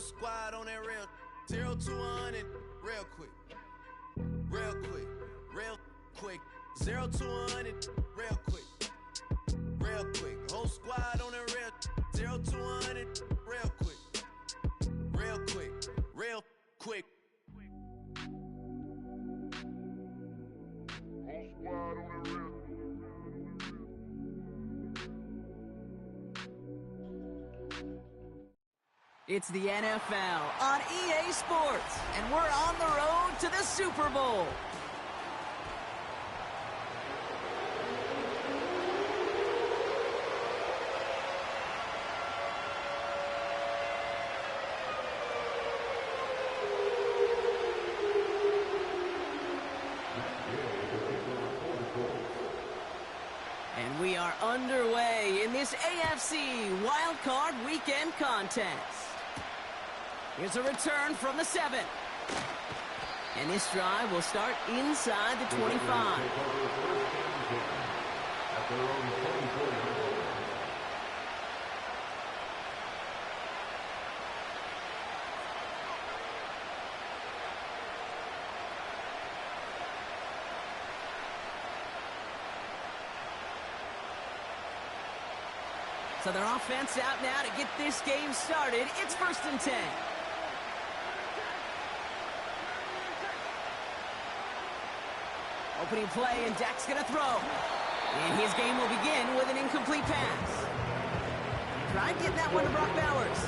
squad on that real 0 to 100 real quick. Real quick. Real quick. 0 to 100 real quick. Real quick. Whole squad on that real 0 to 100 real quick. Real quick. Real quick. Whole squad on that real. It's the NFL on EA Sports, and we're on the road to the Super Bowl. And we are underway in this AFC Wildcard Weekend contest. Here's a return from the 7. And this drive will start inside the 25. So their offense out now to get this game started. It's 1st and 10. Opening play, and Dak's going to throw. And his game will begin with an incomplete pass. Tried getting that one to Brock Bowers.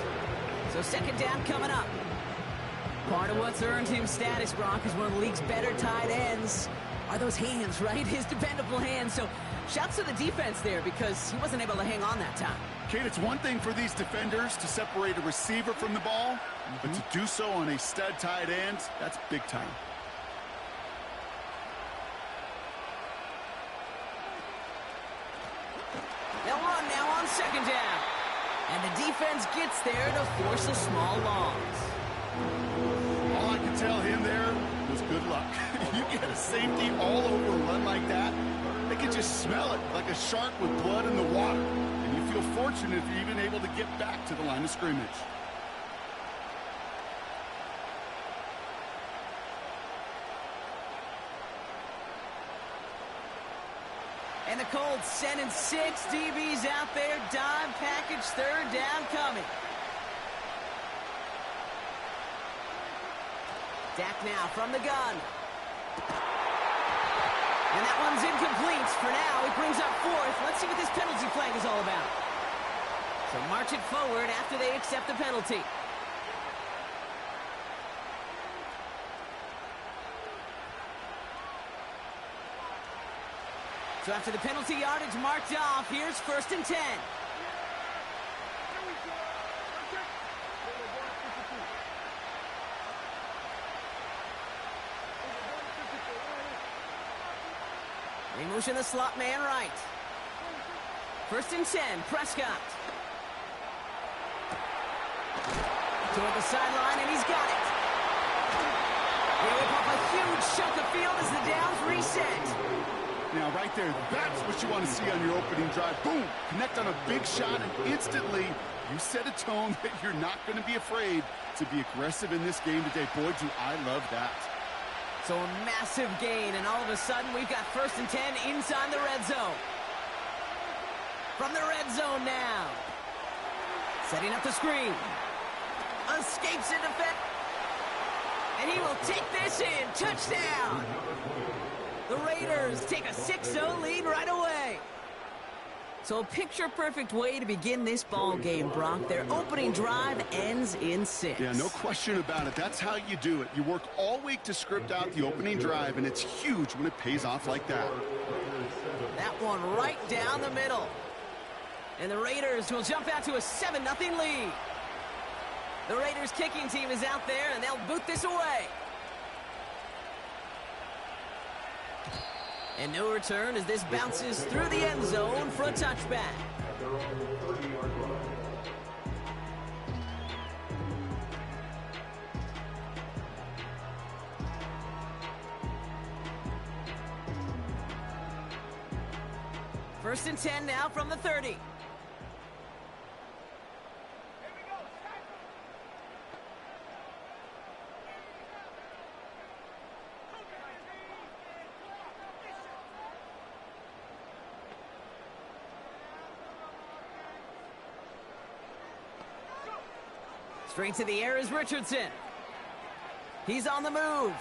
So 2nd down coming up. Part of what's earned him status, Brock, is one of the league's better tight ends. Are those hands, right? His dependable hands. So shouts to the defense there because he wasn't able to hang on that time. Kate, it's one thing for these defenders to separate a receiver from the ball, but to do so on a stud tight end, that's big time. They'll run now on 2nd down. And the defense gets there to force a small loss. All I can tell him there was good luck. You get a safety all over a run like that, they can just smell it like a shark with blood in the water. And you feel fortunate if you're even able to get back to the line of scrimmage. And the Colts sending 6 DBs out there. Dime package, 3rd down coming. Dak now from the gun. And that one's incomplete. For now, he brings up 4th. Let's see what this penalty flag is all about. So march it forward after they accept the penalty. So after the penalty yardage marked off, here's 1st and 10. They motion the slot man right. 1st and 10, Prescott. Toward the sideline, and he's got it. They whip off a huge chunk of field as the downs reset. Now, right there, that's what you want to see on your opening drive. Boom! Connect on a big shot, and instantly, you set a tone that you're not going to be afraid to be aggressive in this game today. Boy, do I love that. So a massive gain, and all of a sudden, we've got 1st and 10 inside the red zone. From the red zone now. Setting up the screen. Escapes into defense. And he will take this in. Touchdown! The Raiders take a 6-0 lead right away. So a picture-perfect way to begin this ball game, Brock. Their opening drive ends in 6. Yeah, no question about it. That's how you do it. You work all week to script out the opening drive, and it's huge when it pays off like that. That one right down the middle. And the Raiders will jump out to a 7-0 lead. The Raiders kicking team is out there, and they'll boot this away. And no return as this bounces through the end zone for a touchback. First and 10 now from the 30. Straight to the air is Richardson. He's on the move.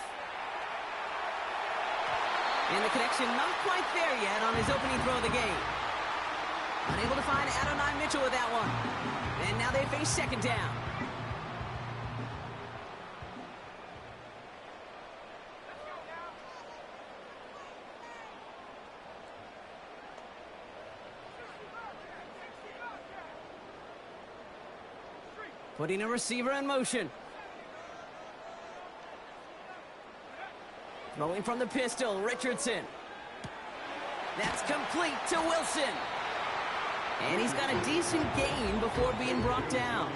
And the connection not quite there yet on his opening throw of the game. Unable to find Adonai Mitchell with that one. And now they face second down. Putting a receiver in motion. Throwing from the pistol, Richardson. That's complete to Wilson. And he's got a decent gain before being brought down.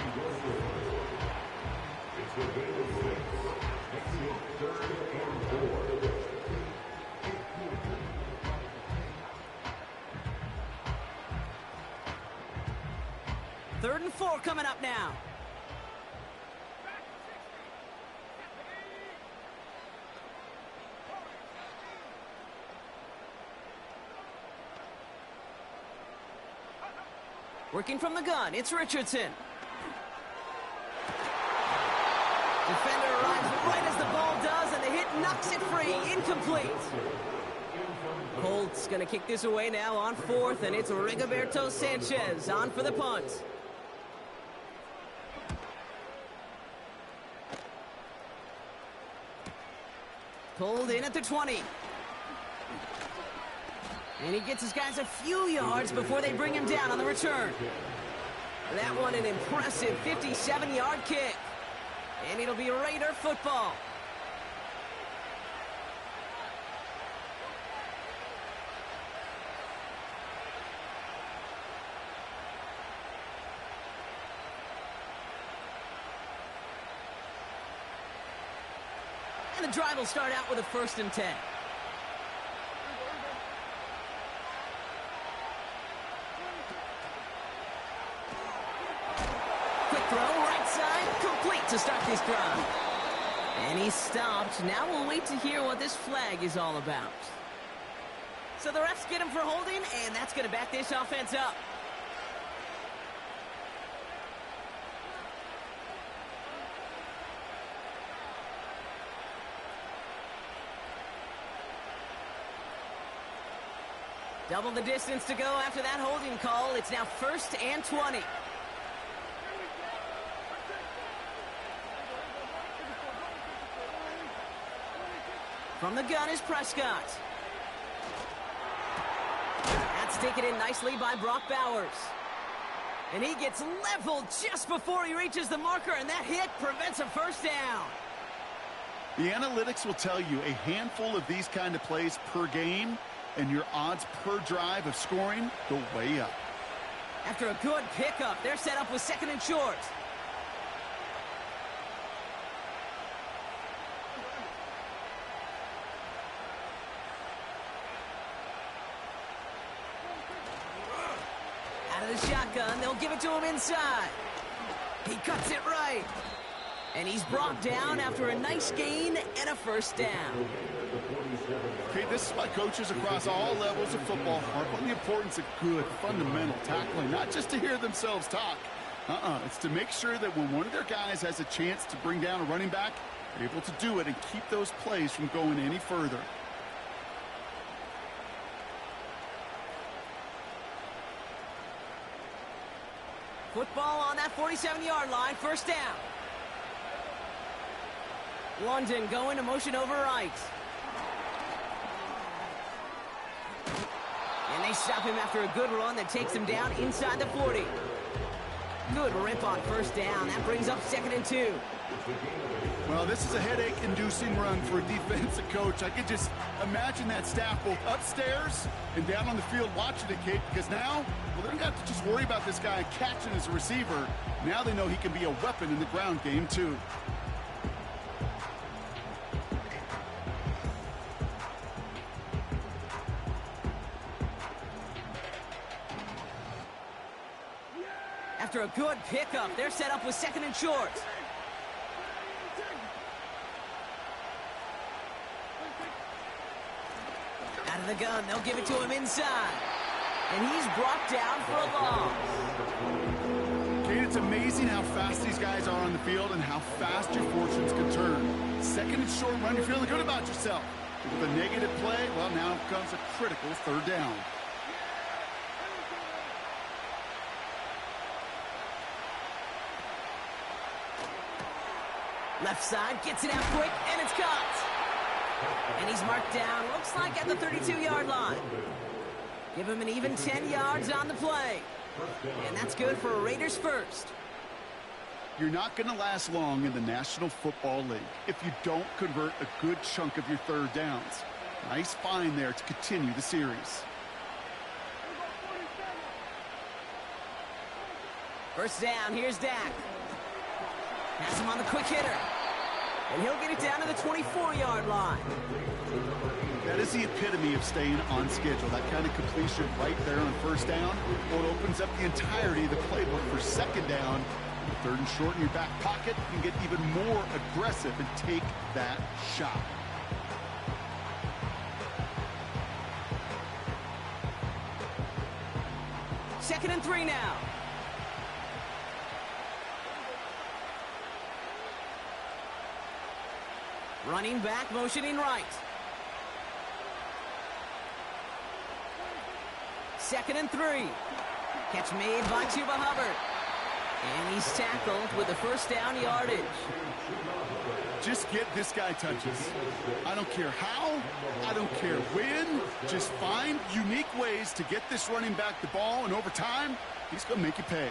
Third and 4 coming up now. Working from the gun, it's Richardson. Defender arrives right as the ball does, and the hit knocks it free. Incomplete. Colts going to kick this away now on 4th, and it's Rigoberto Sanchez on for the punt. Pulled in at the 20. And he gets his guys a few yards before they bring him down on the return. That one an impressive 57-yard kick. And it'll be Raider football. And the drive will start out with a 1st and 10. To start this drive. And he's stopped. Now we'll wait to hear what this flag is all about. So the refs get him for holding, and that's going to back this offense up. Double the distance to go after that holding call. It's now 1st and 20. From the gun is Prescott. That's taken in nicely by Brock Bowers. And he gets leveled just before he reaches the marker, and that hit prevents a 1st down. The analytics will tell you a handful of these kind of plays per game, and your odds per drive of scoring go way up. After a good pickup, they're set up with 2nd and short. The shotgun, they'll give it to him inside. He cuts it right. And he's brought down after a nice gain and a 1st down. Okay, this is why coaches across all levels of football harp on the importance of good, fundamental tackling, not just to hear themselves talk. It's to make sure that when one of their guys has a chance to bring down a running back, they're able to do it and keep those plays from going any further. Football on that 47-yard line, 1st down. London going to motion over right. And they stop him after a good run that takes him down inside the 40. Good rip on 1st down. That brings up 2nd and 2. Well, this is a headache-inducing run for a defensive coach. I could just imagine that staff both upstairs and down on the field watching it, Kate, because now, well, they don't have to just worry about this guy catching as a receiver. Now they know he can be a weapon in the ground game, too. After a good pickup, they're set up with 2nd and short. Out of the gun, they'll give it to him inside. And he's brought down for a loss. Kate, it's It's amazing how fast these guys are on the field and how fast your fortunes can turn. Second and short run, you're feeling good about yourself. With a negative play, well, now comes a critical third down. Left side, gets it out quick, and it's caught. And he's marked down, looks like at the 32-yard line. Give him an even 10 yards on the play. And that's good for a Raiders first. You're not going to last long in the National Football League if you don't convert a good chunk of your third downs. Nice find there to continue the series. First down, here's Dak. Has him on the quick hitter. And he'll get it down to the 24-yard line. That is the epitome of staying on schedule. That kind of completion right there on first down. Well, it opens up the entirety of the playbook for second down. Third and short in your back pocket. You can get even more aggressive and take that shot. Second and 3 now. Running back, motioning right. Second and 3. Catch made by Chuba Hubbard. And he's tackled with the first down yardage. Just get this guy touches. I don't care how, I don't care when. Just find unique ways to get this running back the ball, and over time, he's going to make you pay.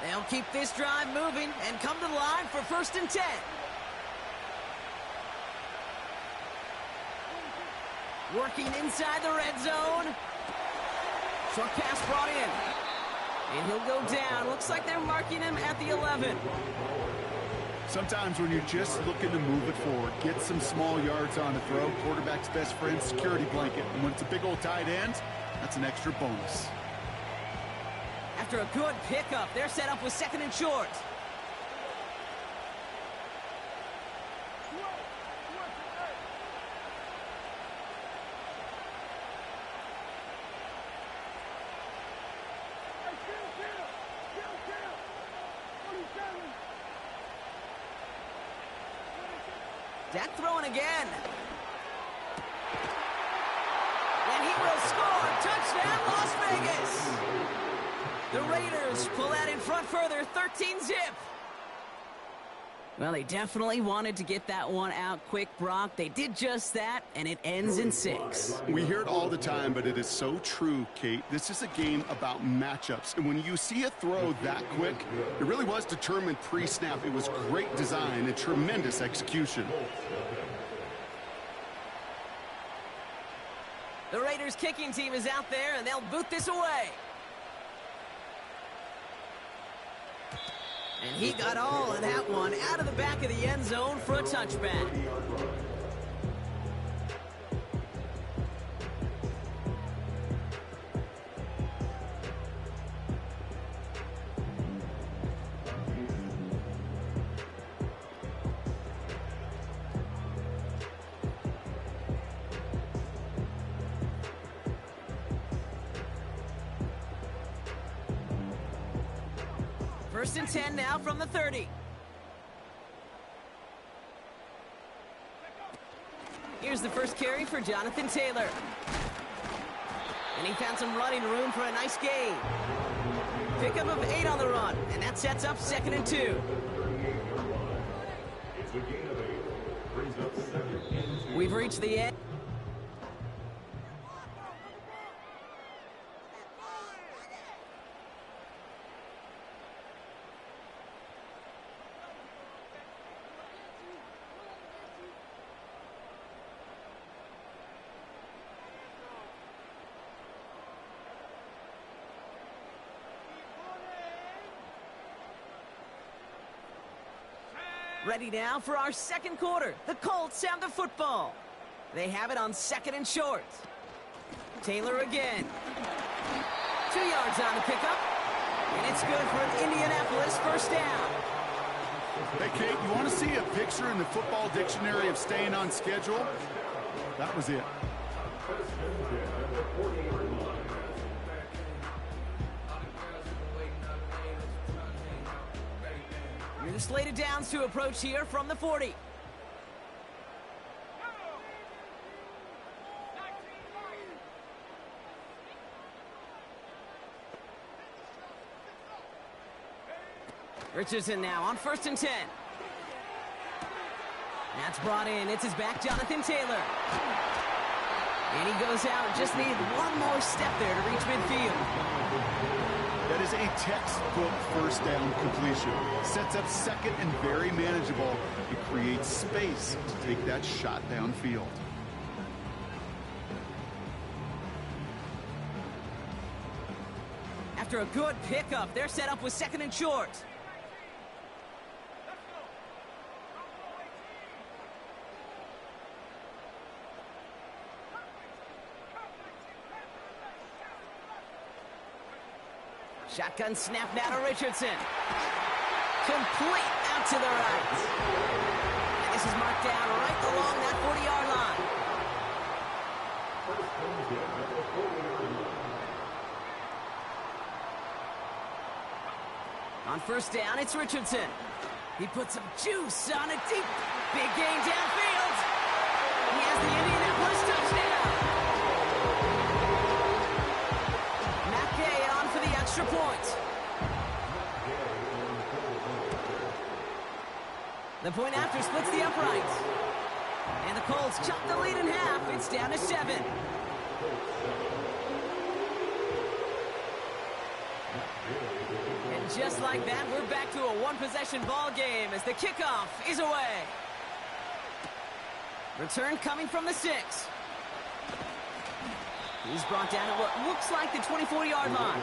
They'll keep this drive moving and come to the line for first and 10. Working inside the red zone. Short pass brought in. And he'll go down. Looks like they're marking him at the 11. Sometimes when you're just looking to move it forward, get some small yards on the throw, quarterback's best friend, security blanket. And when it's a big old tight end, that's an extra bonus. After a good pickup, they're set up with second and short. Dak throwing again. And he will score. Touchdown, Las Vegas. The Raiders pull out in front further, 13-zip. Well, they definitely wanted to get that one out quick, Brock. They did just that, and it ends in 6. We hear it all the time, but it is so true, Kate. This is a game about matchups. And when you see a throw that quick, it really was determined pre-snap. It was great design and tremendous execution. The Raiders kicking team is out there, and they'll boot this away. And he got all of that one out of the back of the end zone for a touchback. First and 10 now from the 30. Here's the first carry for Jonathan Taylor. And he found some running room for a nice gain. Pickup of 8 on the run, and that sets up second and 2. We've reached the end. Ready now for our second quarter. The Colts have the football. They have it on second and short. Taylor again. 2 yards on the pickup. And it's good for an Indianapolis first down. Hey, Kate, you want to see a picture in the football dictionary of staying on schedule? That was it. You're the slated downs to approach here from the 40. Richardson now on 1st and 10. That's brought in. It's his back, Jonathan Taylor. And he goes out. Just needed one more step there to reach midfield. That is a textbook first down completion. Sets up second and very manageable. It creates space to take that shot downfield. After a good pickup, they're set up with 2nd and short. Shotgun snap now to Richardson. Complete out to the right. And this is marked down right along that 40-yard line. On 1st down, it's Richardson. He puts some juice on a deep, big gain downfield. He has the Indianapolis touchdown. Extra point. The point after splits the uprights. And the Colts chop the lead in half. It's down to 7. And just like that, we're back to a one-possession ball game as the kickoff is away. Return coming from the 6. He's brought down at what looks like the 24-yard line.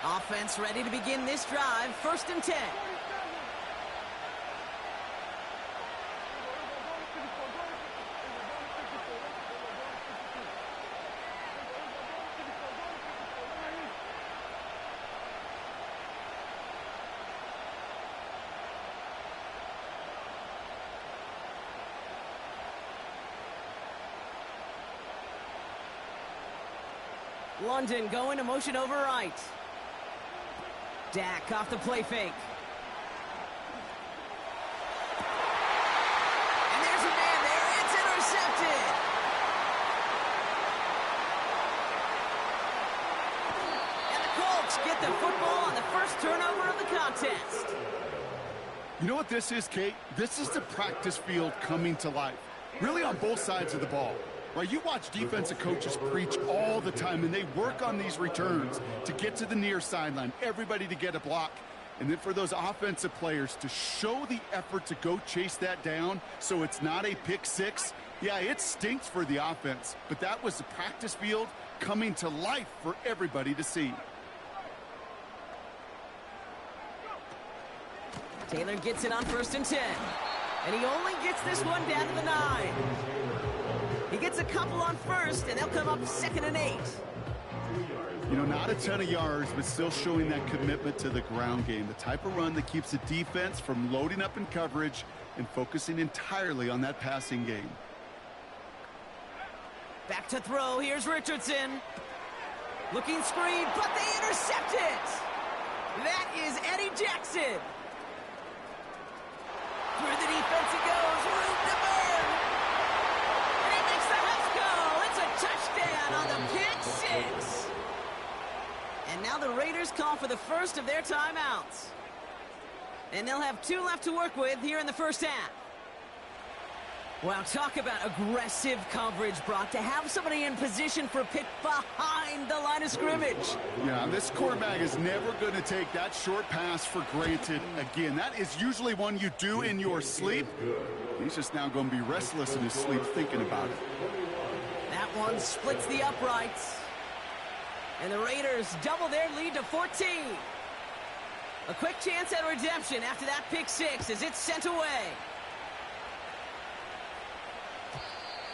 Offense ready to begin this drive. 1st and 10. London going to motion over right. Dak off the play fake. And there's a man there. It's intercepted. And the Colts get the football on the first turnover of the contest. You know what this is, Kate? This is the practice field coming to life. Really on both sides of the ball. Right, you watch defensive coaches preach all the time, and they work on these returns to get to the near sideline, everybody to get a block. And then for those offensive players to show the effort to go chase that down so it's not a pick six, yeah, it stinks for the offense. But that was the practice field coming to life for everybody to see. Taylor gets it on 1st and 10. And he only gets this one down to the 9. He gets a couple on 1st, and they'll come up 2nd and 8. You know, not a ton of yards, but still showing that commitment to the ground game. The type of run that keeps the defense from loading up in coverage and focusing entirely on that passing game. Back to throw. Here's Richardson. Looking screen, but they intercept it. That is Eddie Jackson. Through the defense it goes. Room to burn. And he makes the house go. It's a touchdown on the pick six. And now the Raiders call for the first of their timeouts. And they'll have 2 left to work with here in the first half. Wow, talk about aggressive coverage, Brock, to have somebody in position for a pick behind the line of scrimmage. Yeah, this quarterback is never going to take that short pass for granted again. That is usually one you do in your sleep. He's just now going to be restless in his sleep thinking about it. That one splits the uprights. And the Raiders double their lead to 14. A quick chance at redemption after that pick six as it's sent away.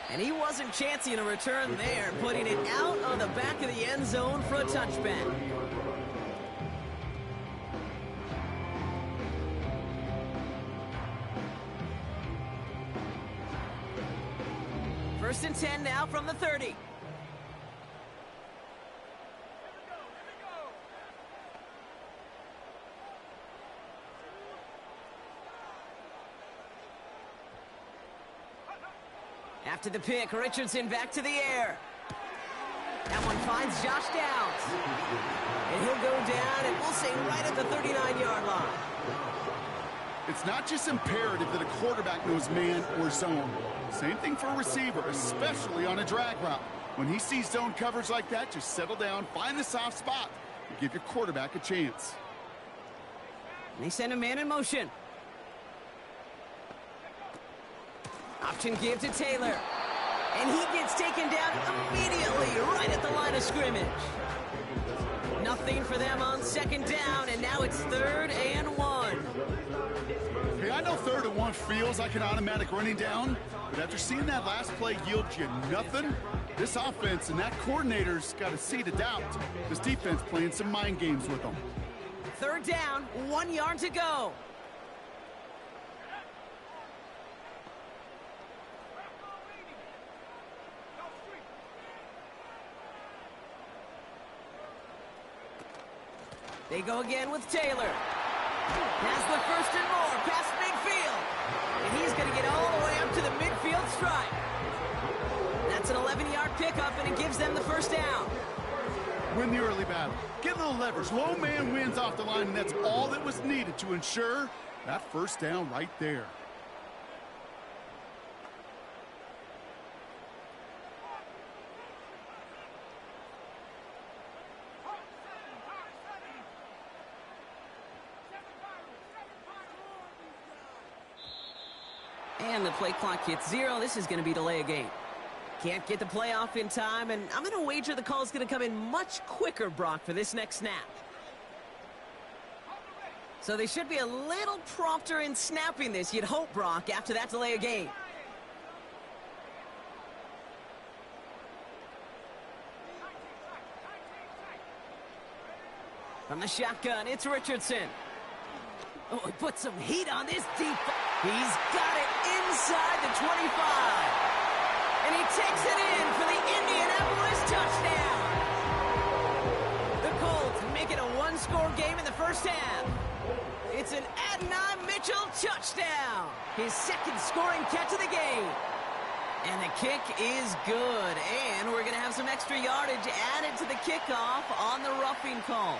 And he wasn't chancing a return there, putting it out on the back of the end zone for a touchback. First and 10 now from the 30. After the pick, Richardson back to the air. That one finds Josh Downs. And he'll go down, and we'll say right at the 39-yard line. It's not just imperative that a quarterback knows man or zone. Same thing for a receiver, especially on a drag route. When he sees zone coverage like that, just settle down, find the soft spot, and give your quarterback a chance. And they send a man in motion. Option give to Taylor. And he gets taken down immediately right at the line of scrimmage. Nothing for them on second down, and now it's 3rd and 1. Hey, I know 3rd and 1 feels like an automatic running down, but after seeing that last play yield you nothing, this offense and that coordinator's got a seed of doubt. This defense playing some mind games with them. 3rd down, 1 yard to go. They go again with Taylor. Has the 1st and more past midfield. And he's going to get all the way up to the midfield stripe. That's an 11-yard pickup, and it gives them the 1st down. Win the early battle. Get little leverage. Low man wins off the line, and that's all that was needed to ensure that 1st down right there. And the play clock hits 0. This is going to be delay a game. Can't get the play off in time, and I'm going to wager the call is going to come in much quicker, Brock, for this next snap. So they should be a little prompter in snapping this, you'd hope, Brock, after that delay a game. From the shotgun, it's Richardson. Oh, he put some heat on this defense. He's got it inside the 25. And he takes it in for the Indianapolis touchdown. The Colts make it a one-score game in the first half. It's an Adonai Mitchell touchdown. His 2nd scoring catch of the game. And the kick is good. And we're going to have some extra yardage added to the kickoff on the roughing call.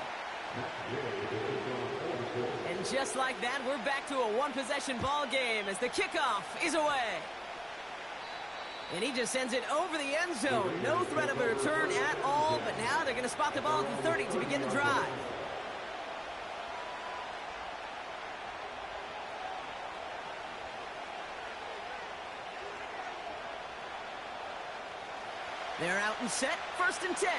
And just like that, we're back to a one-possession ball game as the kickoff is away. And he just sends it over the end zone. No threat of a return at all, but now they're going to spot the ball at the 30 to begin the drive. They're out and set, 1st and 10.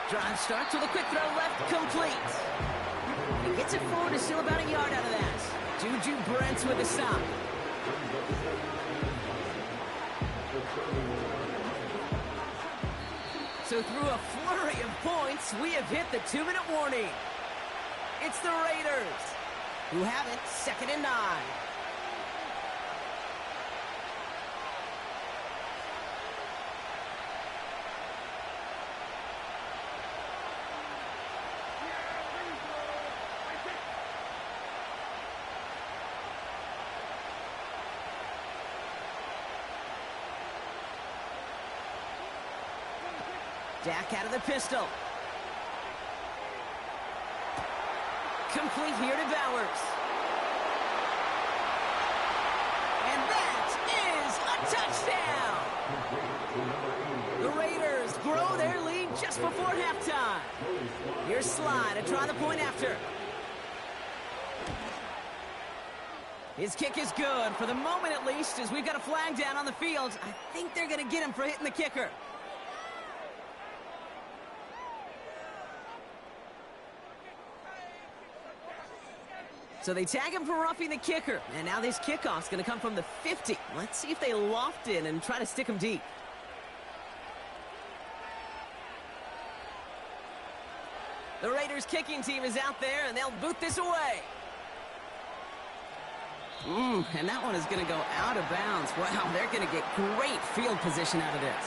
Drive starts with a quick throw left, complete. He gets it forward, is still about a yard out of that. Juju Brents with a stop. So through a flurry of points, we have hit the 2-minute warning. It's the Raiders, who have it 2nd and 9. Dak out of the pistol. Complete here to Bowers. And that is a touchdown! The Raiders grow their lead just before halftime. Here's Slide to try the point after. His kick is good, for the moment at least, as we've got a flag down on the field. I think they're going to get him for hitting the kicker. So they tag him for roughing the kicker. And now this kickoff's going to come from the 50. Let's see if they loft in and try to stick him deep. The Raiders kicking team is out there, and they'll boot this away. And that one is going to go out of bounds. Wow, they're going to get great field position out of this.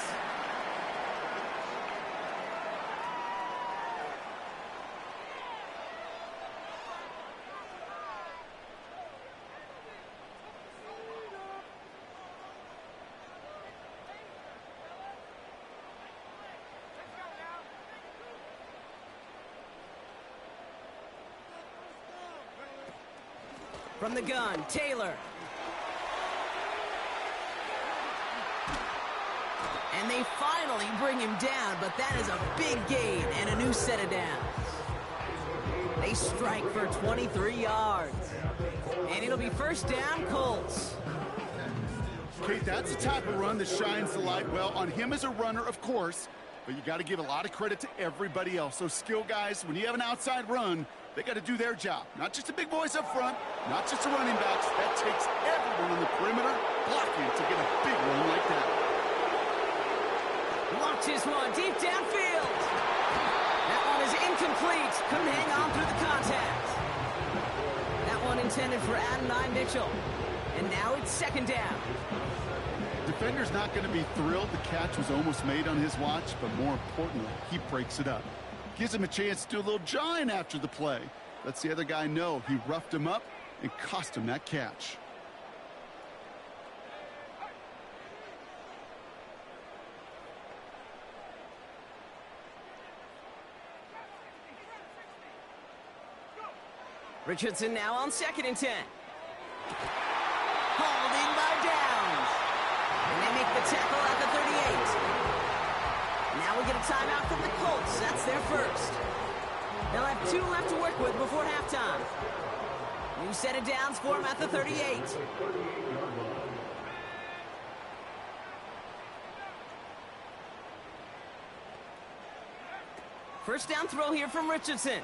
From the gun, Taylor. And they finally bring him down, but that is a big gain and a new set of downs. They strike for 23 yards. And it'll be first down, Colts. Okay, that's the type of run that shines the light well on him as a runner, of course, but you got to give a lot of credit to everybody else. Those skill guys, when you have an outside run, they got to do their job. Not just the big boys up front, not just the running backs. That takes everyone on the perimeter blocking to get a big run like that. Launches one deep downfield. That one is incomplete. Couldn't hang on through the contact. That one intended for Adonai Mitchell. And now it's second down. Defender's not going to be thrilled the catch was almost made on his watch, but more importantly, he breaks it up. Gives him a chance to do a little jawing after the play. Lets the other guy know he roughed him up and cost him that catch. Richardson now on 2nd and 10. Hauled in by Downs. And they make the tackle at the 38. Now we get a timeout from the Colts. That's their first. They'll have 2 left to work with before halftime. New set of downs for them at the 38. First down throw here from Richardson.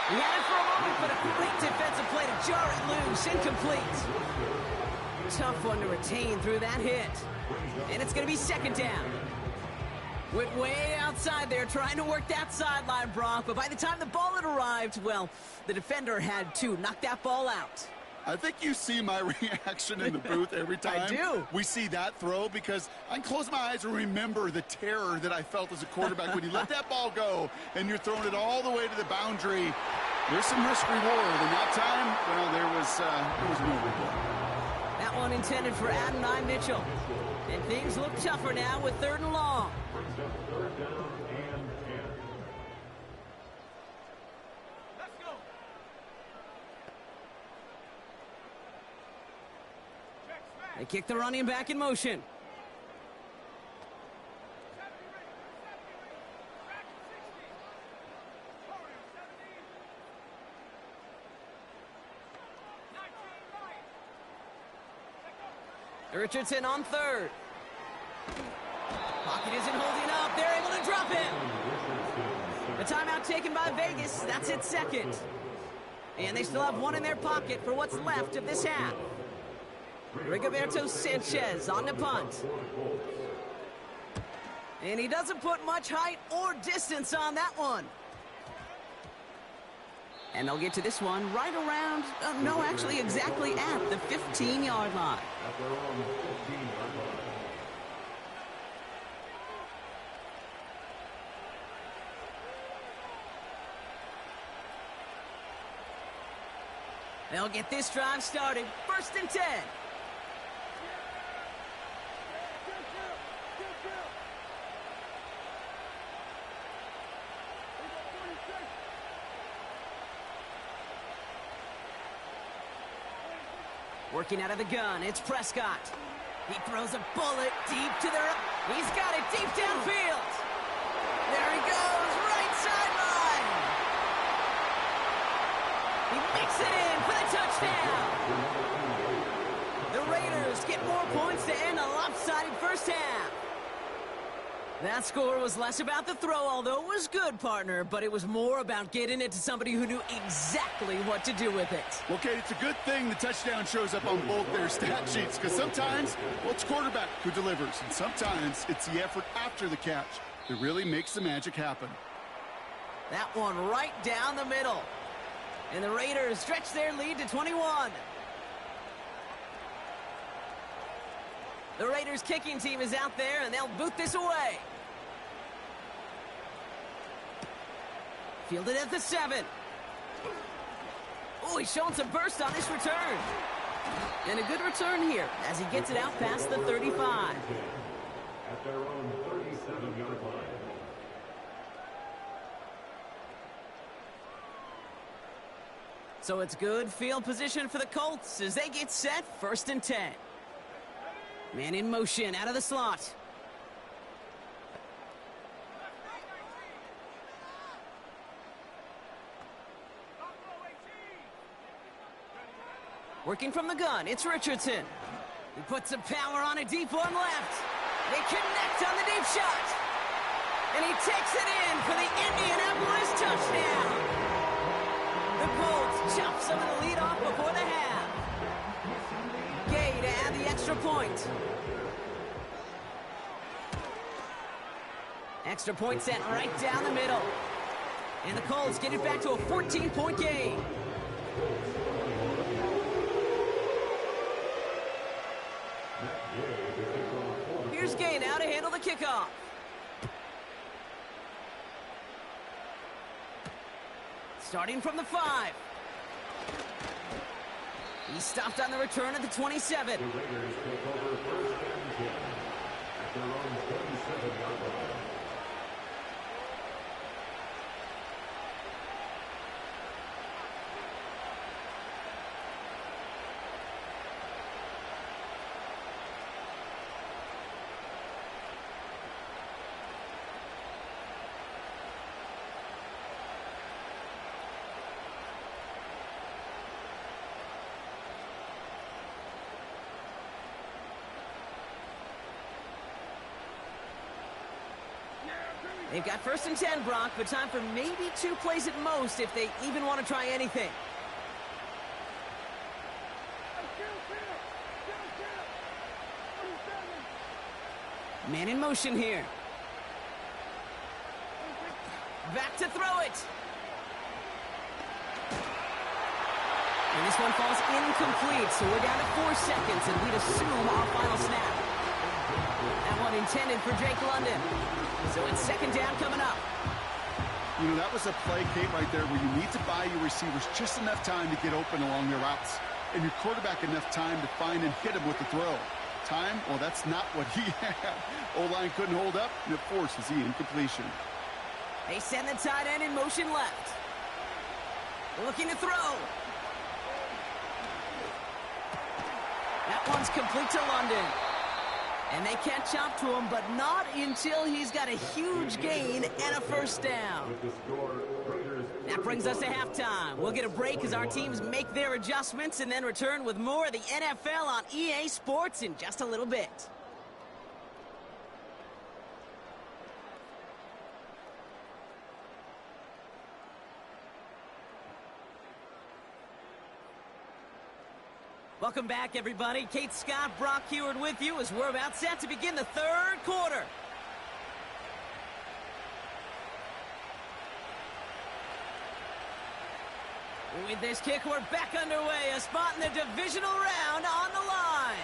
He had it for a moment, but a great defensive play to jar it loose. Incomplete. Tough one to retain through that hit. And it's going to be second down. Went way outside there trying to work that sideline, Brock. But by the time the ball had arrived, well, the defender had to knock that ball out. I think you see my reaction in the booth every time I do. We see that throw, because I can close my eyes and remember the terror that I felt as a quarterback when you let that ball go and you're throwing it all the way to the boundary. There's some risk reward. In that time, well, there was no reward. That one intended for Adonai Mitchell. And things look tougher now with 3rd and long. They kick the running back in motion. Richardson on 3rd. Pocket isn't holding up. They're able to drop him. The timeout taken by Vegas. That's its 2nd. And they still have 1 in their pocket for what's left of this half. Rigoberto Sanchez on the punt. And he doesn't put much height or distance on that one. And they'll get to this one right around, no, actually exactly at the 15-yard line. They'll get this drive started. 1st and 10. Working out of the gun, it's Prescott. He throws a bullet deep to the right. He's got it deep downfield. There he goes, right sideline. He makes it in for the touchdown. The Raiders get more points to end a lopsided first half. That score was less about the throw, although it was good, partner, but it was more about getting it to somebody who knew exactly what to do with it. Well, Kate, it's a good thing the touchdown shows up on both their stat sheets, because sometimes, well, it's quarterback who delivers, and sometimes it's the effort after the catch that really makes the magic happen. That one right down the middle. And the Raiders stretch their lead to 21. The Raiders kicking team is out there, and they'll boot this away. Fielded at the 7. Oh, he's showing some burst on his return. And a good return here as he gets it out past the 35. At their own 37-yard line. So it's good field position for the Colts as they get set, 1st and 10. Man in motion out of the slot. Working from the gun, it's Richardson. He puts some power on a deep one left. They connect on the deep shot. And he takes it in for the Indianapolis touchdown. The Colts chop some of the lead off before the half. Gay to add the extra point. Extra point set right down the middle. And the Colts get it back to a 14-point game. Here's Gay now to handle the kickoff. Starting from the 5. He stopped on the return at the 27. The Raiders take over 1st and 10 at their own 37-yard line. They've got 1st and 10, Brock, but time for maybe 2 plays at most if they even want to try anything. Man in motion here. Back to throw it. And this one falls incomplete, so we're down to 4 seconds, and we'd assume our final snap. That one intended for Jake London. So it's 2nd down coming up. You know, that was a play, Kate, right there where you need to buy your receivers just enough time to get open along their routes. And your quarterback enough time to find and hit him with the throw. Time? Well, that's not what he had. O-line couldn't hold up, and it forces the incompletion. They send the tight end in motion left. Looking to throw. That one's complete to London. And they catch up to him, but not until he's got a huge gain and a 1st down. That brings us to halftime. We'll get a break as our teams make their adjustments and then return with more of the NFL on EA Sports in just a little bit. Welcome back, everybody. Kate Scott, Brock Heward with you as we're about set to begin the 3rd quarter. With this kick, we're back underway. A spot in the divisional round on the line.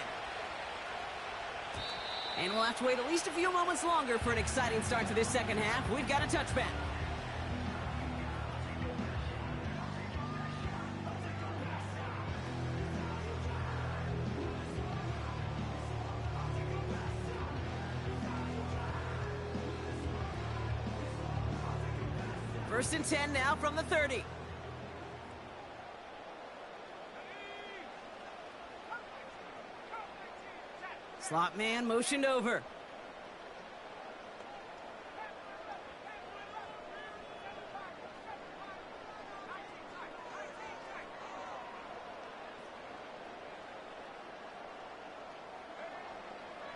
And we'll have to wait at least a few moments longer for an exciting start to this 2nd half. We've got a touchback. First and 10 now from the 30. Slot man motioned over.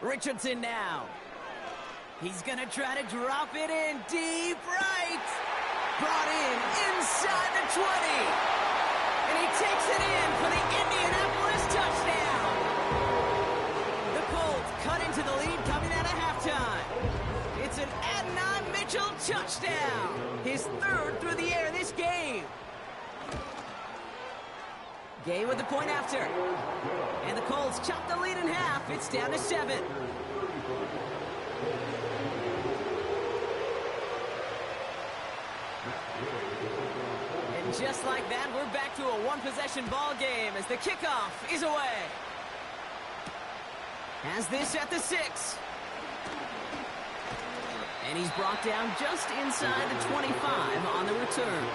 Richardson now. He's going to try to drop it in deep right. Brought in inside the 20. And he takes it in for the Indianapolis touchdown. The Colts cut into the lead coming out of halftime. It's an Adonai Mitchell touchdown. His third through the air this game. Gay with the point after. And the Colts chop the lead in half. It's down to 7. And just like that, we're back to a one-possession ball game as the kickoff is away. Has this at the 6. And he's brought down just inside the 25 on the return.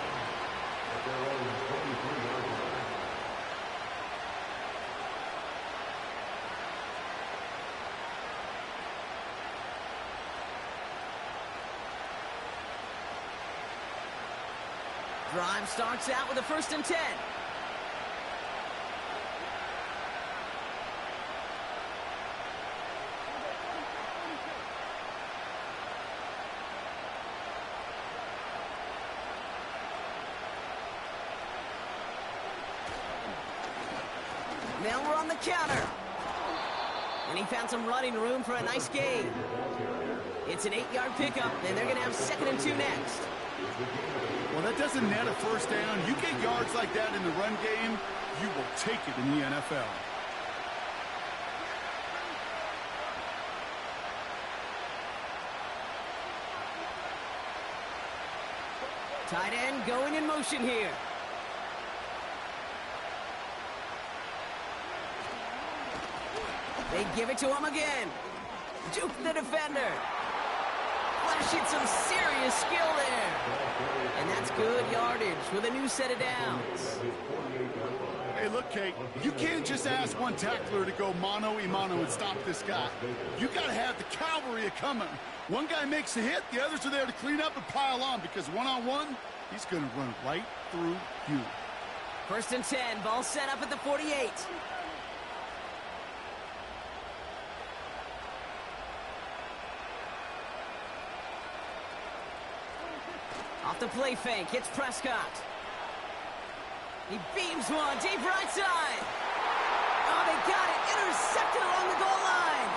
Drive starts out with a 1st and 10. Now we're on the counter. And he found some running room for a nice gain. It's an 8-yard pickup, and they're going to have 2nd and 2 next. Well, that doesn't net a first down. You get yards like that in the run game, you will take it in the NFL. Tight end going in motion here. They give it to him again. Juke the defender. Flashing some serious skill there. And that's good yardage with a new set of downs. Hey, look, Kate, you can't just ask one tackler to go mano-a-mano and stop this guy. You got to have the cavalry coming. One guy makes a hit, the others are there to clean up and pile on, because one-on-one, he's going to run right through you. 1st and 10, ball set up at the 48. Off the play fake, it's Prescott. He beams one deep right side. Oh, they got it. Intercepted along the goal line.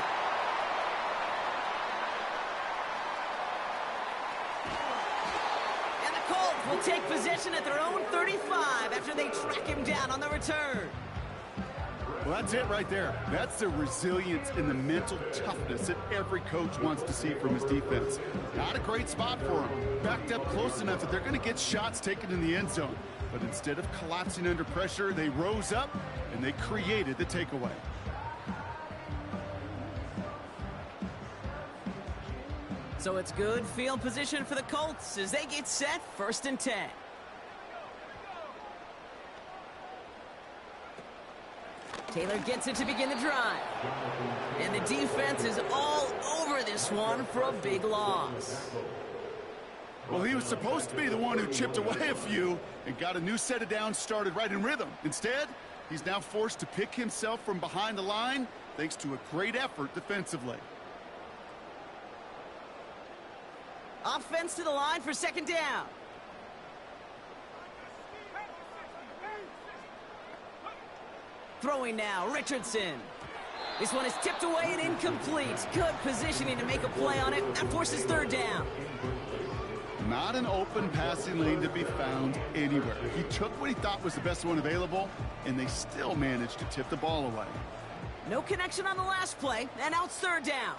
And the Colts will take possession at their own 35 after they track him down on the return. Well, that's it right there. That's the resilience and the mental toughness that every coach wants to see from his defense. Not a great spot for him. Backed up close enough that they're going to get shots taken in the end zone. But instead of collapsing under pressure, they rose up and they created the takeaway. So it's good field position for the Colts as they get set 1st and 10. Taylor gets it to begin the drive. And the defense is all over this one for a big loss. Well, he was supposed to be the one who chipped away a few and got a new set of downs started right in rhythm. Instead, he's now forced to pick himself from behind the line thanks to a great effort defensively. Offense to the line for 2nd down. Throwing now, Richardson. This one is tipped away and incomplete. Good positioning to make a play on it. That forces 3rd down. Not an open passing lane to be found anywhere. He took what he thought was the best one available, and they still managed to tip the ball away. No connection on the last play, and now it's 3rd down.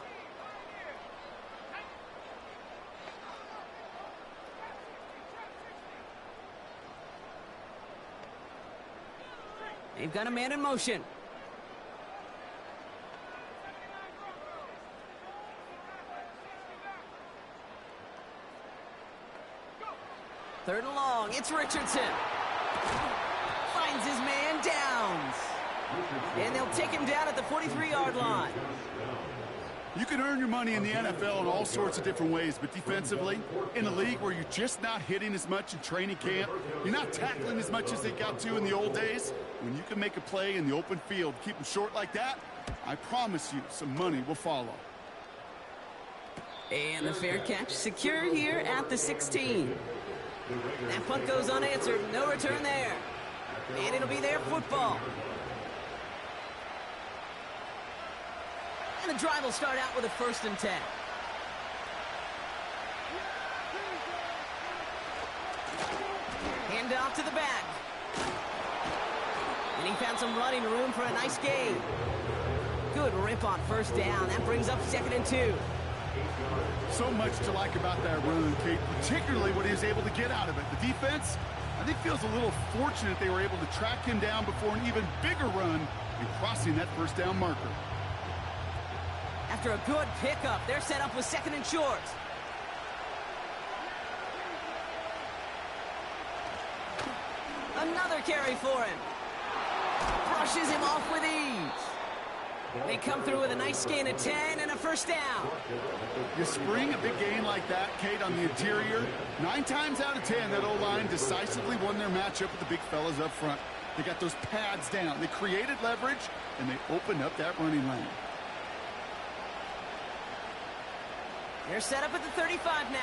They've got a man in motion. Third and long, it's Richardson. Finds his man, Downs. And they'll take him down at the 43-yard line. You can earn your money in the NFL in all sorts of different ways, but defensively, in a league where you're just not hitting as much in training camp, you're not tackling as much as they got to in the old days, when you can make a play in the open field, keep them short like that, I promise you some money will follow. And the fair catch secure here at the 16. That punt goes unanswered. No return there. And it'll be their football. And the drive will start out with a 1st and 10. Hand off to the back. And he found some running room for a nice gain. Good rip on 1st down. That brings up 2nd and 2. So much to like about that run, Kate, particularly what he was able to get out of it. The defense, I think, feels a little fortunate they were able to track him down before an even bigger run and crossing that 1st down marker. After a good pickup, they're set up with 2nd and short. Another carry for him. Brushes him off with ease. They come through with a nice gain of 10 and a 1st down. You spring a big gain like that, Kate, on the interior. 9 times out of 10, that O-line decisively won their matchup with the big fellas up front. They got those pads down. They created leverage, and they opened up that running lane. They're set up at the 35 now.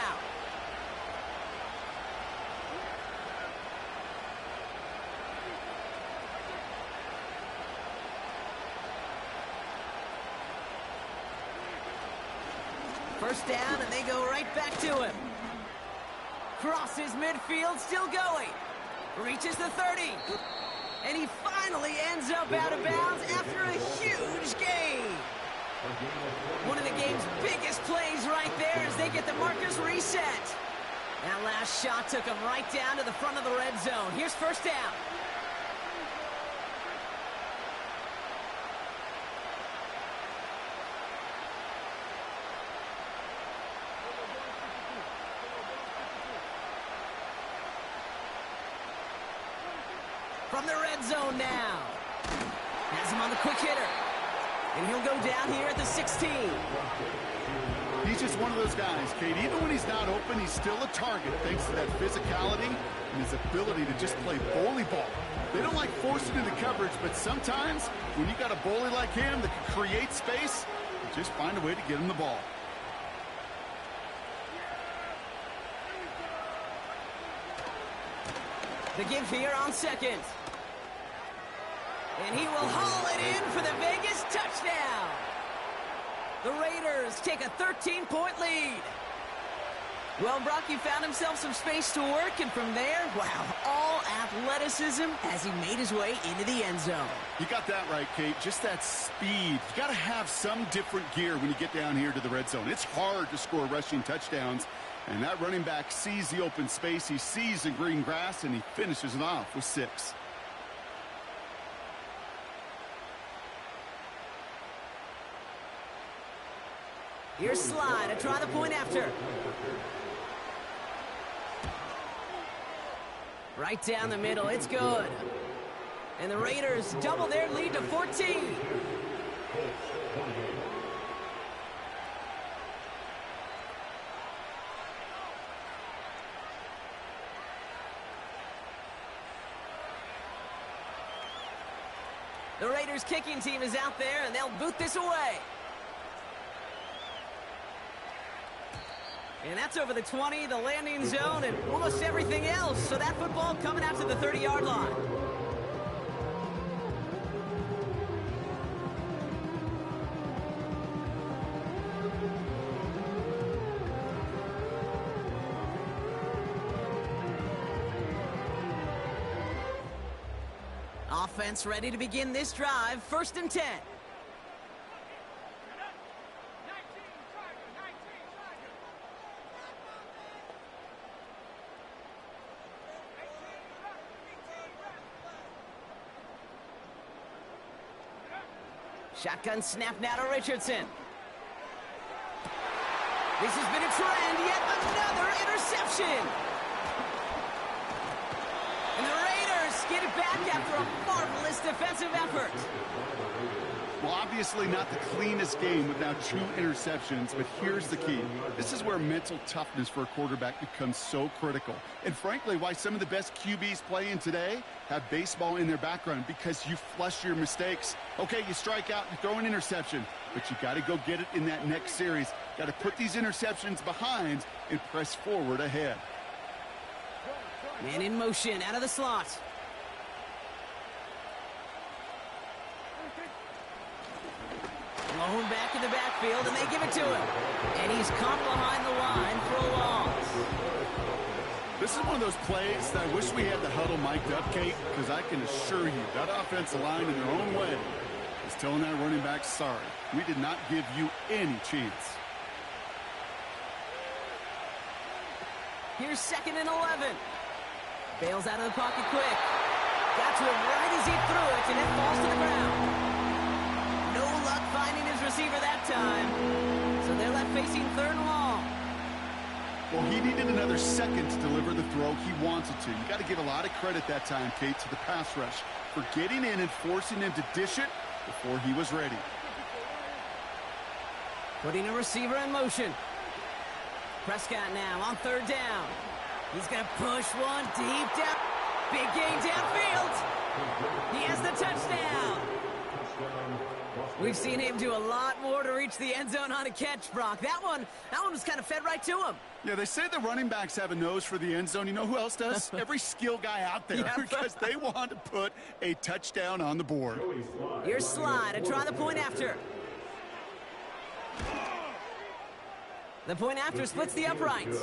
First down, and they go right back to him. Crosses midfield, still going. Reaches the 30. And he finally ends up out of bounds after a huge gain. One of the game's biggest plays right there as they get the markers reset. That last shot took him right down to the front of the red zone. Here's 1st down. From the red zone now. Has him on the quick hitter. And he'll go down here at the 16. He's just one of those guys, Kate. Even when he's not open, he's still a target thanks to that physicality and his ability to just play bully ball. They don't like forcing into coverage, but sometimes when you got a bully like him that can create space, you just find a way to get him the ball. The give here on 2nd. And he will haul it in for the Vegas touchdown. The Raiders take a 13-point lead. Well, Brock, he found himself some space to work, and from there, wow, all athleticism as he made his way into the end zone. You got that right, Kate. Just that speed. You got to have some different gear when you get down here to the red zone. It's hard to score rushing touchdowns, and that running back sees the open space. He sees the green grass, and he finishes it off with 6. Here's Slide to try the point after. Right down the middle, it's good. And the Raiders double their lead to 14. The Raiders kicking team is out there, and they'll boot this away. And that's over the 20, the landing zone, and almost everything else. So that football coming out to the 30-yard line. Offense ready to begin this drive. 1st and 10. Shotgun snap now to Richardson. This has been a trend, yet another interception. And the Raiders get it back after a marvelous defensive effort. Well, obviously not the cleanest game with now 2 interceptions, but here's the key. This is where mental toughness for a quarterback becomes so critical. And frankly, why some of the best QBs playing today have baseball in their background, because you flush your mistakes. Okay, you strike out, you throw an interception. but you got to go get it in that next series. Got to put these interceptions behind and press forward ahead. Man in motion, out of the slot. Blown back in the backfield, and they give it to him. And he's caught behind the line for a loss. This is one of those plays that I wish we had the huddle mic'd up, Kate, because I can assure you that offensive line in their own way is telling that running back, sorry, we did not give you any chance. Here's 2nd and 11. Bails out of the pocket quick. Got to him right as he threw it, and it falls to the ground. No luck finding his receiver that time. So they're left facing 3rd and long. Well, he needed another second to deliver the throw he wanted to. You got to give a lot of credit that time, Kate, to the pass rush for getting in and forcing him to dish it before he was ready. Putting a receiver in motion. Prescott now on 3rd down. He's going to push one deep down. Big gain downfield. He has the touchdown. We've seen him do a lot more to reach the end zone on a catch, Brock. That one was kind of fed right to him. Yeah, they say the running backs have a nose for the end zone. You know who else does? Every skill guy out there, because they want to put a touchdown on the board. Here's Slide to try the point after. The point after splits the uprights.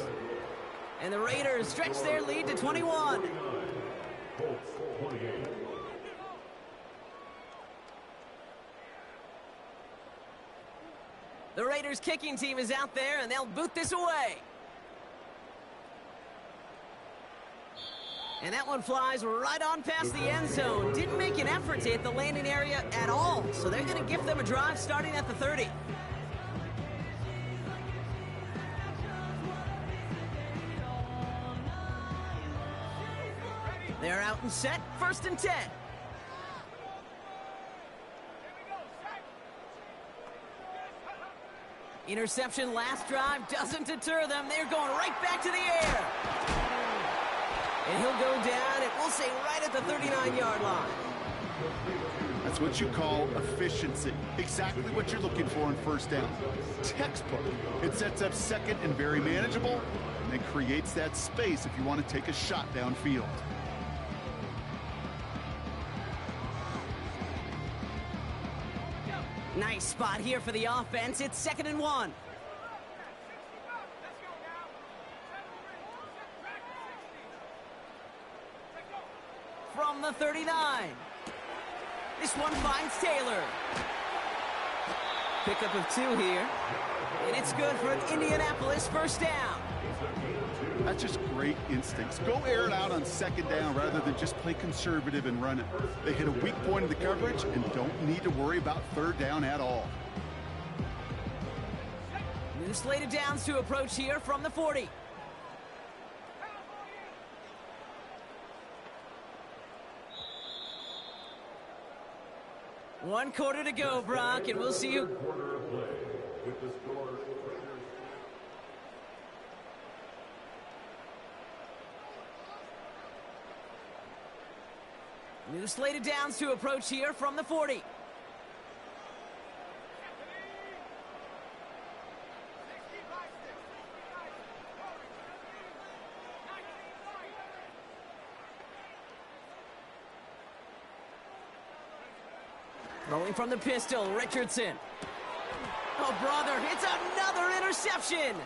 And the Raiders stretch their lead to 21. The Raiders kicking team is out there, and they'll boot this away. And that one flies right on past the end zone. Didn't make an effort to hit the landing area at all, so they're going to give them a drive starting at the 30. They're out and set, 1st and 10. Interception last drive doesn't deter them. They're going right back to the air. And he'll go down, and we'll say right at the 39-yard line. That's what you call efficiency. Exactly what you're looking for in 1st down. Textbook. It sets up 2nd and very manageable, and then creates that space if you want to take a shot downfield. Nice spot here for the offense. It's 2nd and 1. From the 39. This one finds Taylor. Pickup of 2 here. And it's good for an Indianapolis 1st down. That's just great instincts. Go air it out on 2nd down rather than just play conservative and run it. They hit a weak point in the coverage and don't need to worry about 3rd down at all. New slate of downs to approach here from the 40. One quarter to go, Brock, and we'll see you. New slate of downs to approach here from the 40. Throwing from the pistol, Richardson. Oh, brother, it's another interception.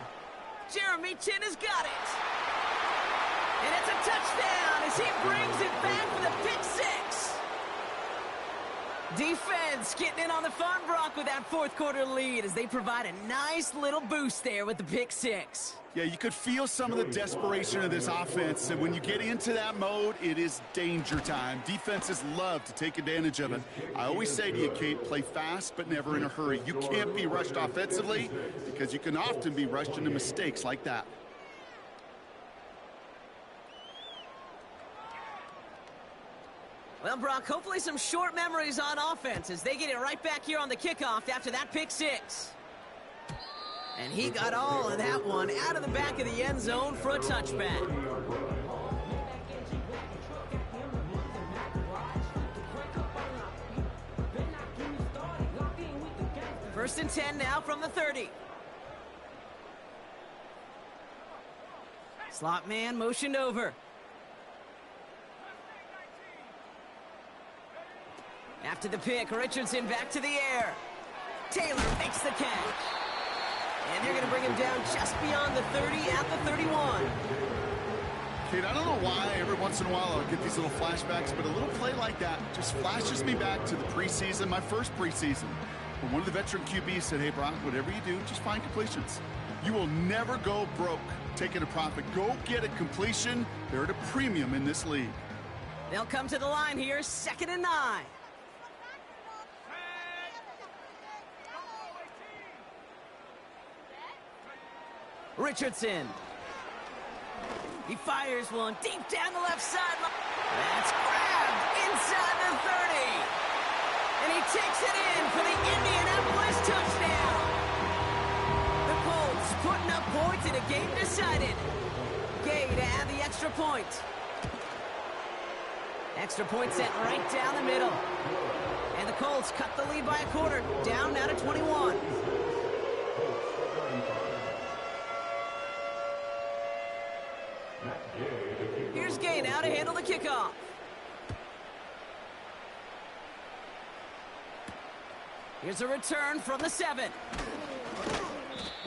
Jeremy Chin has got it. And it's a touchdown as he brings it back with a pick 6. Defense getting in on the fun, Brock, with that 4th quarter lead as they provide a nice little boost there with the pick 6. Yeah, you could feel some of the desperation of this offense, and when you get into that mode, it is danger time. Defenses love to take advantage of it. I always say to you, Kate, play fast but never in a hurry. You can't be rushed offensively because you can often be rushed into mistakes like that. Well, Brock, hopefully some short memories on offense as they get it right back here on the kickoff after that pick 6. And he got all of that one out of the back of the end zone for a touchback. First and 10 now from the 30. Slot man motioned over. After the pick, Richardson back to the air. Taylor makes the catch. And they're going to bring him down just beyond the 30 at the 31. Kate, I don't know why every once in a while I'll get these little flashbacks, but a little play like that just flashes me back to the preseason, my first preseason. When one of the veteran QBs said, hey, Brock, whatever you do, just find completions. You will never go broke taking a profit. Go get a completion. They're at a premium in this league. They'll come to the line here, 2nd and 9. Richardson. He fires one deep down the left sideline. That's grabbed inside the 30. And he takes it in for the Indianapolis touchdown. The Colts putting up points in a game decided. Gay to add the extra point. Extra point sent right down the middle. And the Colts cut the lead by a quarter. Down now to 21. Here's Gay now to handle the kickoff. Here's a return from the 7.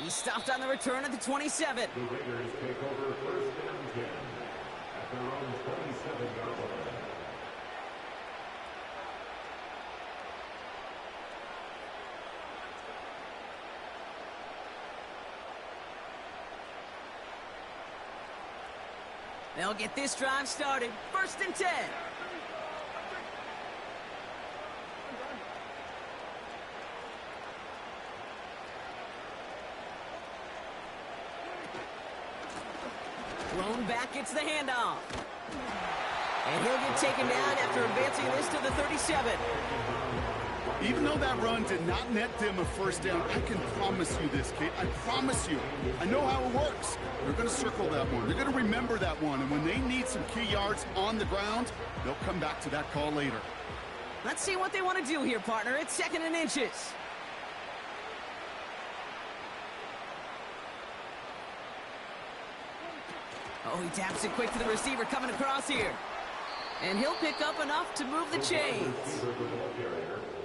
He stopped on the return at the 27. The Raiders take over first and 10 at their own 27-yard line. They'll get this drive started. 1st and 10. Thrown back, gets the handoff. And he'll get taken down after advancing this to the 37. Even though that run did not net them a first down, I can promise you this, Kate. I promise you. I know how it works. They're going to circle that one. They're going to remember that one. And when they need some key yards on the ground, they'll come back to that call later. Let's see what they want to do here, partner. It's 2nd and inches. Oh, he taps it quick to the receiver coming across here. And he'll pick up enough to move the chains.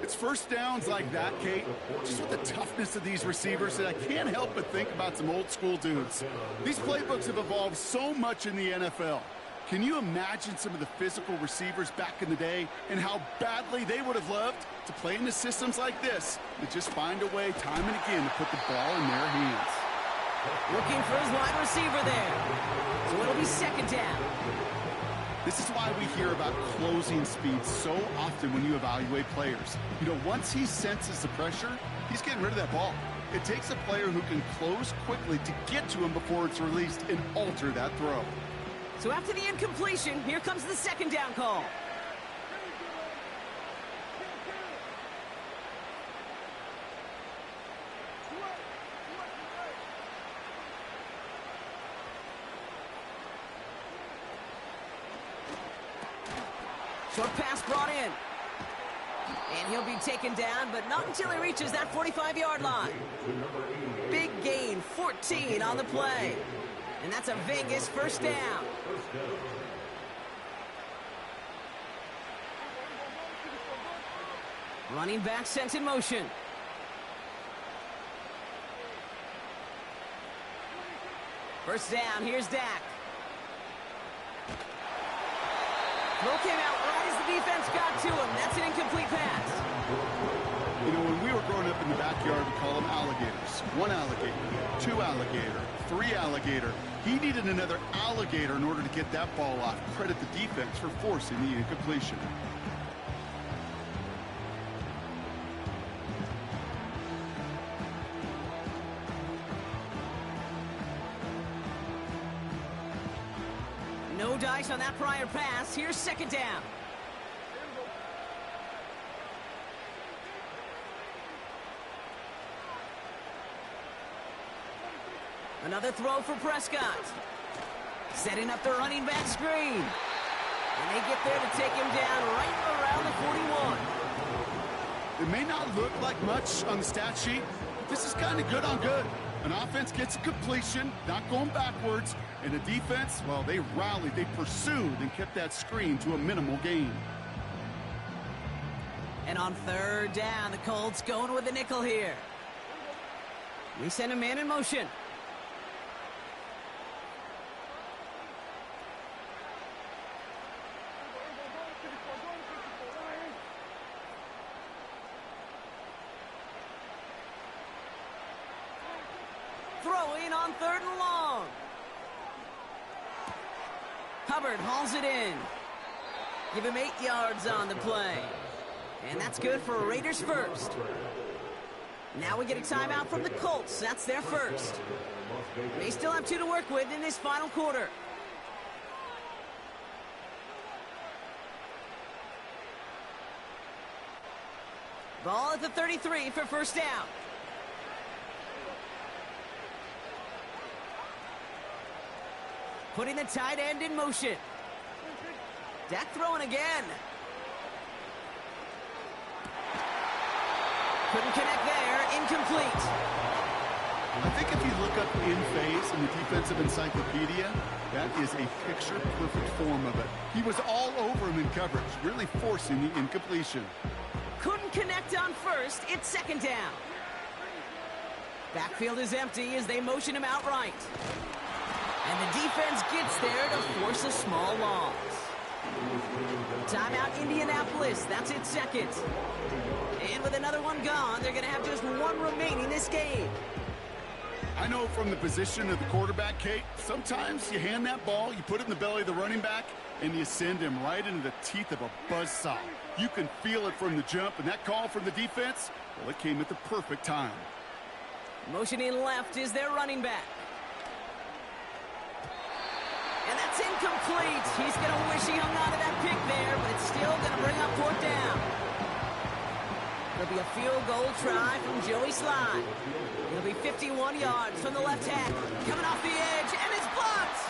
It's first downs like that, Kate, just with the toughness of these receivers, that I can't help but think about some old school dudes. These playbooks have evolved so much in the NFL. Can you imagine some of the physical receivers back in the day and how badly they would have loved to play in the systems like this, to just find a way time and again to put the ball in their hands? Looking for his wide receiver there. So it'll be 2nd down. This is why we hear about closing speed so often when you evaluate players. You know, once he senses the pressure, he's getting rid of that ball. It takes a player who can close quickly to get to him before it's released and alter that throw. So after the incompletion, here comes the 2nd down call. Short pass brought in. And he'll be taken down, but not until he reaches that 45-yard line. Big gain, 14 on the play. And that's a Vegas first down. Running back sent in motion. First down, here's Dak. Throw came out right as the defense got to him. That's an incomplete pass. You know, when we were growing up in the backyard, we call them alligators. 1 alligator, 2 alligator, 3 alligator. He needed another alligator in order to get that ball off. Credit the defense for forcing the incompletion. No dice on that prior pass. Here's 2nd down. Another throw for Prescott. Setting up the running back screen. And they get there to take him down right around the 41. It may not look like much on the stat sheet, but this is kind of good on good. An offense gets a completion, not going backwards, and a defense, well, they rallied, they pursued, and kept that screen to a minimal gain. And on third down, the Colts going with the nickel here. We send a man in motion. Throwing on third and long. Hubbard hauls it in. Give him 8 yards on the play. And that's good for a Raiders first. Now we get a timeout from the Colts. That's their first. They still have 2 to work with in this final quarter. Ball at the 33 for first down. Putting the tight end in motion. Dak throwing again. Couldn't connect there. Incomplete. I think if you look up in phase in the defensive encyclopedia, that is a picture-perfect form of it. He was all over him in coverage, really forcing the incompletion. Couldn't connect on first. It's second down. Backfield is empty as they motion him outright. And the defense gets there to force a small loss. Timeout Indianapolis. That's its second. And with another one gone, they're going to have just 1 remaining this game. I know from the position of the quarterback, Kate, sometimes you hand that ball, you put it in the belly of the running back, and you send him right into the teeth of a buzzsaw. You can feel it from the jump, and that call from the defense, well, it came at the perfect time. Motioning left is their running back. And that's incomplete. He's going to wish he hung on to that pick there, but it's still going to bring up fourth down. There'll be a field goal try from Joey Sly. It'll be 51 yards from the left tackle. Coming off the edge, and it's blocked!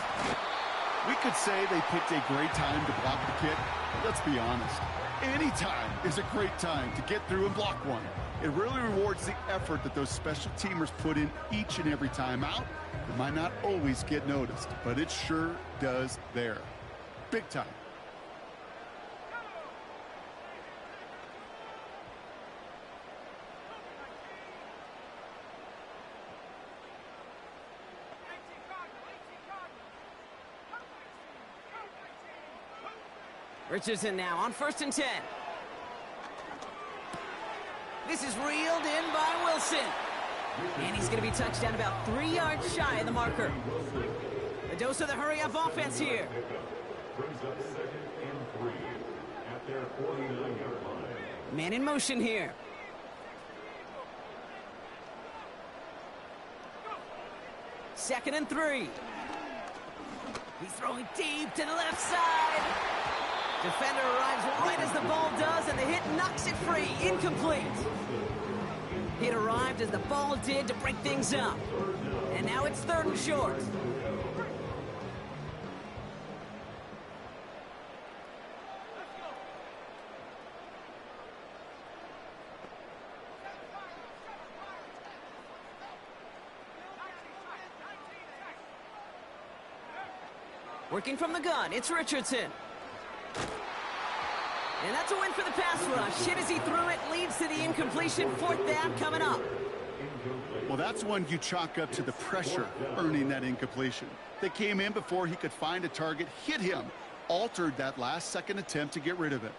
We could say they picked a great time to block the kick. Let's be honest. Any time is a great time to get through and block one. It really rewards the effort that those special teamers put in each and every time out. It might not always get noticed, but it sure does there. Big time. Richardson now on 1st and 10. This is reeled in by Wilson. And he's going to be touched down about 3 yards shy of the marker. A dose of the hurry-up offense here. Man in motion here. Second and 3. He's throwing deep to the left side. Defender arrives right as the ball does, and the hit knocks it free. Incomplete. It arrived as the ball did to break things up. And now it's 3rd and short. Working from the gun, it's Richardson. And that's a win for the pass rush. Hit as he threw it, leads to the incompletion. 4th down coming up. Well, that's one you chalk up to the pressure earning that incompletion. They came in before he could find a target, hit him, altered that last-second attempt to get rid of it.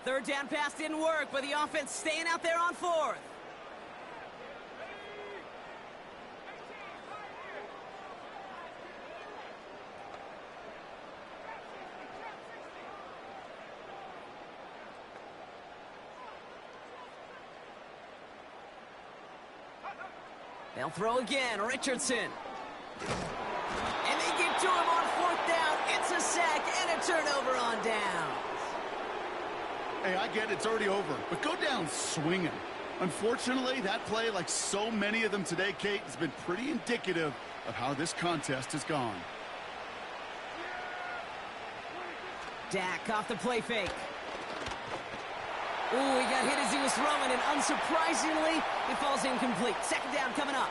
3rd down pass didn't work, but the offense staying out there on 4th. They'll throw again, Richardson. And they get to him on 4th down. It's a sack and a turnover on downs. Hey, I get it's already over, but go down swinging. Unfortunately, that play, like so many of them today, Kate, has been pretty indicative of how this contest has gone. Dak off the play fake. Ooh, he got hit as he was throwing, and unsurprisingly, it falls incomplete. Second down coming up.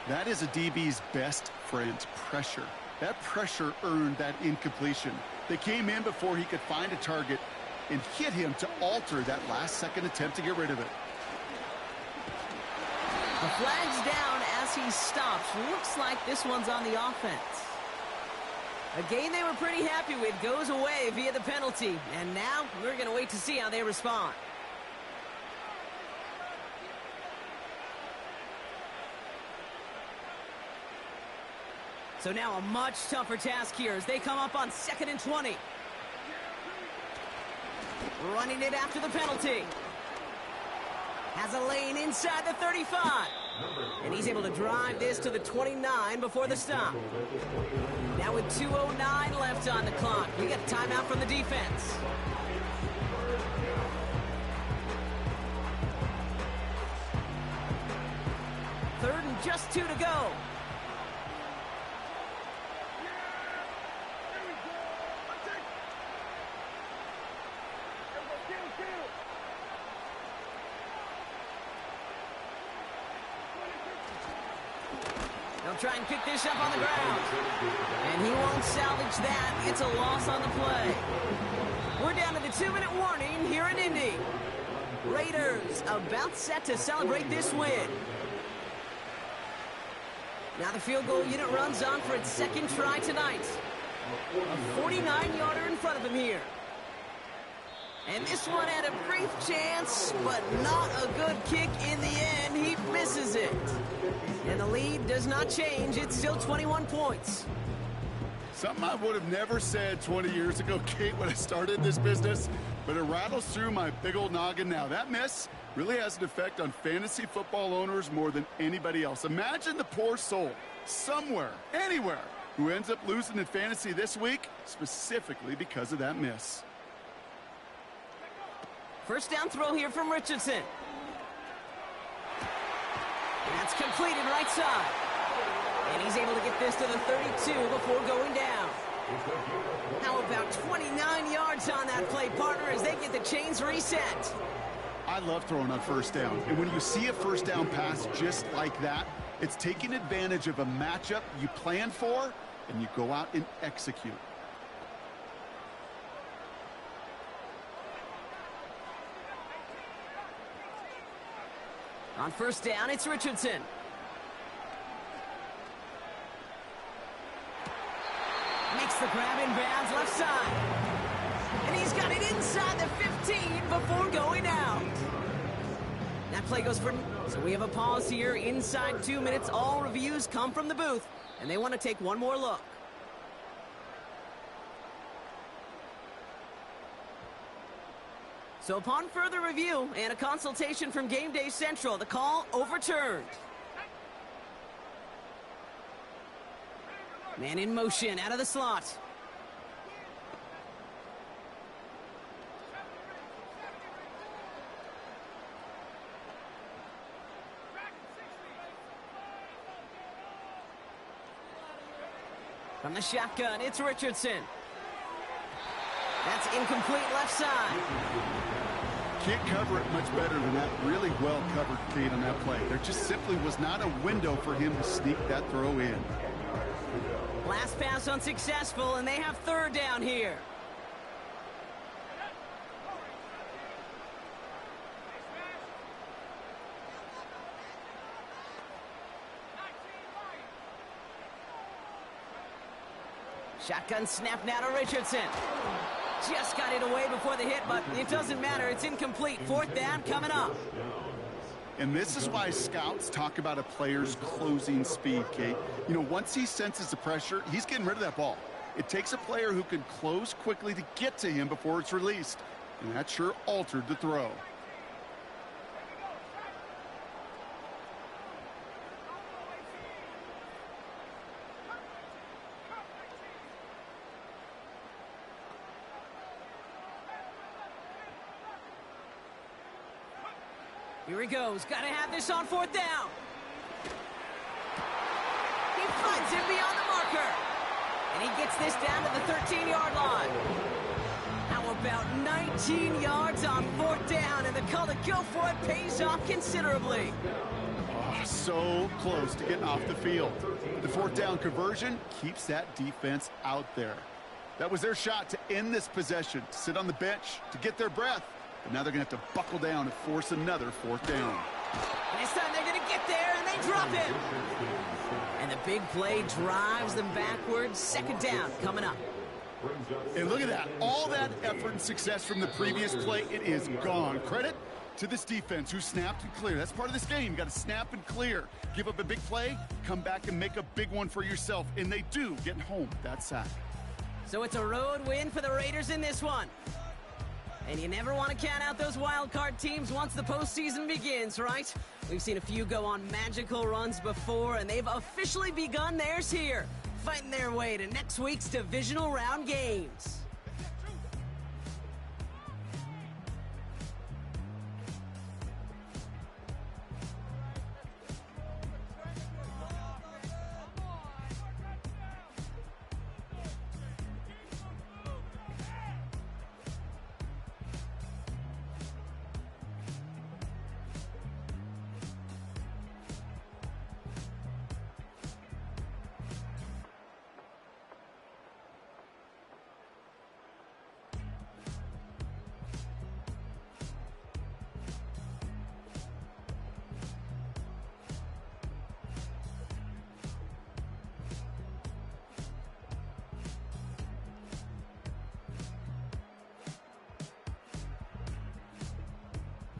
That is a DB's best friend, pressure. That pressure earned that incompletion. They came in before he could find a target and hit him to alter that last-second attempt to get rid of it. The flag's down as he stops. Looks like this one's on the offense. A game they were pretty happy with goes away via the penalty. And now we're going to wait to see how they respond. So now a much tougher task here as they come up on 2nd and 20. Running it after the penalty. Has a lane inside the 35. And he's able to drive this to the 29 before the stop. Now with 2:09 left on the clock, we got a timeout from the defense. Third and just 2 to go. They'll try and pick this up on the ground. And he won't salvage that. It's a loss on the play. We're down to the 2-minute warning here in Indy. Raiders about set to celebrate this win. Now the field goal unit runs on for its second try tonight. A 49-yarder in front of him here. And this one had a brief chance, but not a good kick in the end. He misses it. And the lead does not change. It's still 21 points. Something I would have never said 20 years ago, Kate, when I started this business, but it rattles through my big old noggin now. That miss really has an effect on fantasy football owners more than anybody else. Imagine the poor soul somewhere, anywhere, who ends up losing in fantasy this week, specifically because of that miss. First down throw here from Richardson. That's completed right side. And he's able to get this to the 32 before going down. How about 29 yards on that play, partner, as they get the chains reset. I love throwing on first down. And when you see a first down pass just like that, it's taking advantage of a matchup you plan for, and you go out and execute. On first down, it's Richardson. Makes the grab in bounds left side. And he's got it inside the 15 before going out. That play goes for... So we have a pause here inside 2 minutes. All reviews come from the booth, and they want to take one more look. So upon further review and a consultation from Game Day Central, the call overturned. Man in motion out of the slot. From the shotgun, it's Richardson. That's incomplete left side. Can't cover it much better than that. Really well covered, Kate, on that play. There just simply was not a window for him to sneak that throw in. Last pass unsuccessful, and they have third down here. Shotgun snap now to Richardson. Just got it away before the hit, but it doesn't matter. It's incomplete. Fourth down coming up. And this is why scouts talk about a player's closing speed, Kate. You know, once he senses the pressure, he's getting rid of that ball. It takes a player who can close quickly to get to him before it's released. And that sure altered the throw. Here he goes. Got to have this on fourth down. He finds him beyond the marker. And he gets this down to the 13-yard line. How about 19 yards on 4th down, and the call to go for it pays off considerably. Oh, so close to getting off the field. The 4th down conversion keeps that defense out there. That was their shot to end this possession, to sit on the bench, to get their breath. But now they're going to have to buckle down and force another 4th down. And this time they're going to get there, and they drop him. And the big play drives them backwards. 2nd down coming up. And look at that. All that effort and success from the previous play, it is gone. Credit to this defense who snapped and cleared. That's part of this game. You got to snap and clear. Give up a big play, come back and make a big one for yourself. And they do, getting home that sack. So it's a road win for the Raiders in this one. And you never want to count out those wild card teams once the postseason begins, right? We've seen a few go on magical runs before, and they've officially begun theirs here, fighting their way to next week's divisional round games.